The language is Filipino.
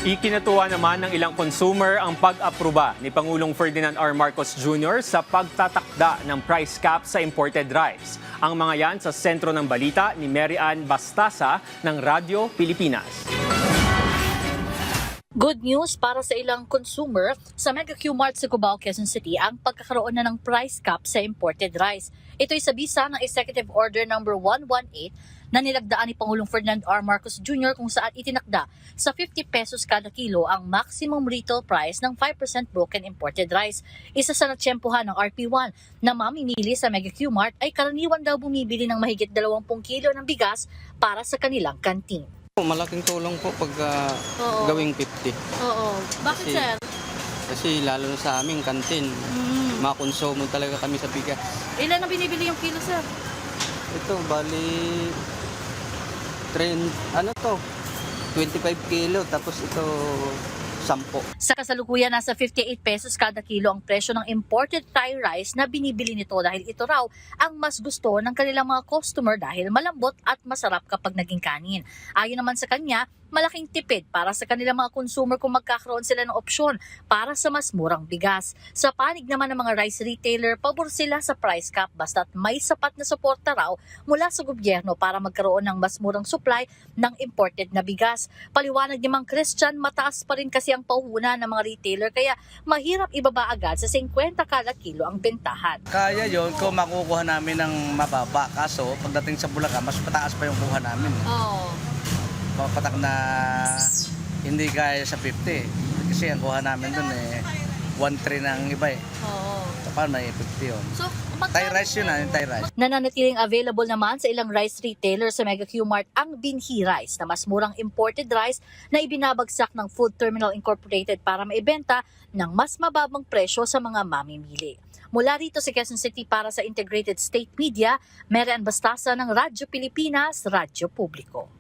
Ikinatuwa naman ng ilang consumer ang pag-aproba ni Pangulong Ferdinand R. Marcos Jr. sa pagtatakda ng price cap sa imported rice. Ang mga yan sa sentro ng balita ni Mary Ann Bastasa ng Radyo Pilipinas. Good news para sa ilang consumer sa Mega Q-Mart sa Cubao, Quezon City ang pagkakaroon na ng price cap sa imported rice. Ito'y sa bisa ng Executive Order No. 118 na nilagdaan ni Pangulong Ferdinand R. Marcos Jr. kung saan itinakda sa 50 pesos kada kilo ang maximum retail price ng 5% broken imported rice. Isa sa natsyempohan ng RP1 na mamimili sa Mega Q-Mart ay karaniwan daw bumibili ng mahigit 20 kilo ng bigas para sa kanilang kantin. Malaking tulong po pag gawing 50. Oo. Bakit, Kasi- sir? Kasi lalo na sa aming kantin, makonsumo talaga kami sa bigas. Ilan ang binibili yung kilo, sir? Ito, bali, 25 kilo, tapos ito, 10. Sa kasalukuyan, nasa 58 pesos kada kilo ang presyo ng imported Thai rice na binibili nito dahil ito raw ang mas gusto ng kanilang mga customer dahil malambot at masarap kapag naging kanin. Ayon naman sa kanya, malaking tipid para sa kanilang mga consumer kung magkakaroon sila ng opsyon para sa mas murang bigas. Sa panig naman ng mga rice retailer, pabor sila sa price cap basta't may sapat na suporta raw mula sa gobyerno para magkaroon ng mas murang supply ng imported na bigas. Paliwanag ni Mang Christian, mataas pa rin kasi ang pauhunan ng mga retailer kaya mahirap ibaba agad sa 50 kada kilo ang bentahan. Kaya yon kung makukuha namin ng mababa. Kaso pagdating sa Bulacan, mas pataas pa yung kuha namin. Oh. Papatak na hindi kaya sa 50. Kasi ang kuha namin dun 1.3 ng iba eh. Oo. So, paano may 50 yun? So, Thai rice yun yung Thai rice. Nananatiling available naman sa ilang rice retailer sa Mega Q-Mart ang Binhi Rice na mas murang imported rice na ibinabagsak ng Food Terminal Incorporated para maibenta ng mas mababang presyo sa mga mamimili. Mula rito sa Quezon City para sa Integrated State Media, Mary Ann Bastasa ng Radyo Pilipinas, Radyo Publiko.